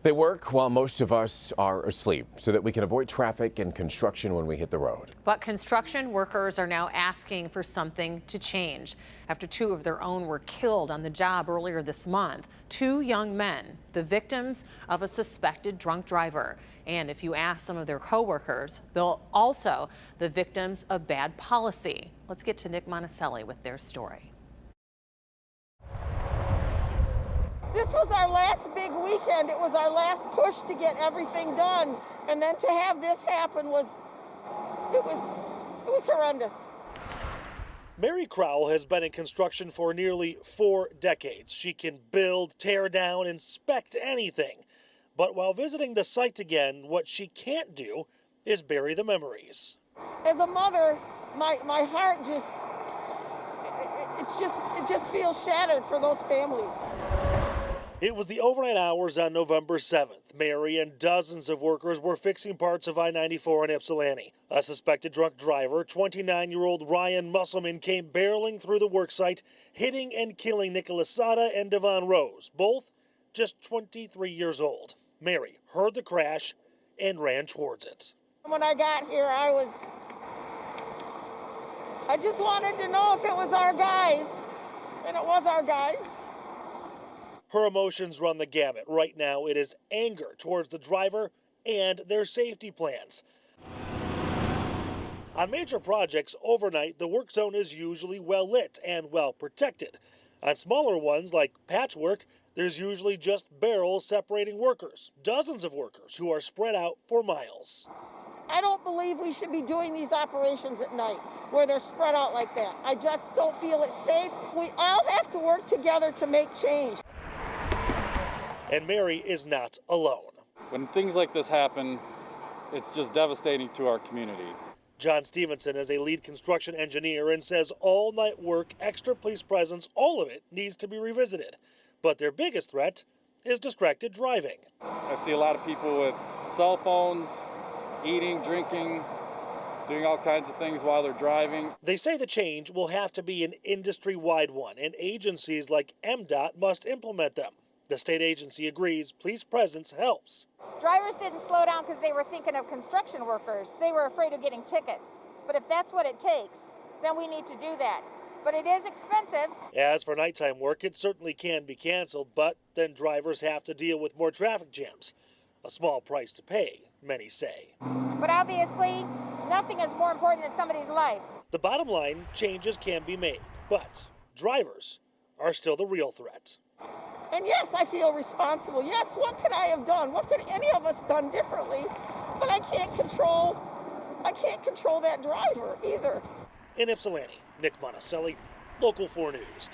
They work while most of us are asleep so that we can avoid traffic and construction when we hit the road. But construction workers are now asking for something to change after two of their own were killed on the job earlier this month. Two young men, the victims of a suspected drunk driver. And if you ask some of their co-workers, they'll also the victims of bad policy. Let's get to Nick Monticelli with their story. This was our last big weekend. It was our last push to get everything done. And then to have this happen was horrendous. Mary Crowell has been in construction for nearly 4 decades. She can build, tear down, inspect anything. But while visiting the site again, what she can't do is bury the memories. As a mother, my heart it just feels shattered for those families. It was the overnight hours on November 7th. Mary and dozens of workers were fixing parts of I-94 in Ypsilanti. A suspected drunk driver, 29-year-old Ryan Musselman, came barreling through the worksite, hitting and killing Nicholas Sada and Devon Rose, both just 23 years old. Mary heard the crash and ran towards it. When I got here, I just wanted to know if it was our guys, and it was our guys. Her emotions run the gamut. Right now, it is anger towards the driver and their safety plans. On major projects, overnight, the work zone is usually well lit and well protected. On smaller ones, like patchwork, there's usually just barrels separating workers, dozens of workers who are spread out for miles. I don't believe we should be doing these operations at night where they're spread out like that. I just don't feel it's safe. We all have to work together to make change. And Mary is not alone. When things like this happen, it's just devastating to our community. John Stevenson is a lead construction engineer and says all-night work, extra police presence, all of it needs to be revisited. But their biggest threat is distracted driving. I see a lot of people with cell phones, eating, drinking, doing all kinds of things while they're driving. They say the change will have to be an industry-wide one, and agencies like MDOT must implement them. The state agency agrees police presence helps. Drivers didn't slow down because they were thinking of construction workers. They were afraid of getting tickets. But if that's what it takes, then we need to do that. But it is expensive. As for nighttime work, it certainly can be canceled, but then drivers have to deal with more traffic jams. A small price to pay, many say. But obviously, nothing is more important than somebody's life. The bottom line, changes can be made, but drivers are still the real threat. And yes, I feel responsible. Yes, what could I have done? What could any of us done differently? But I can't control that driver either. In Ypsilanti, Nick Monticelli, Local 4 News.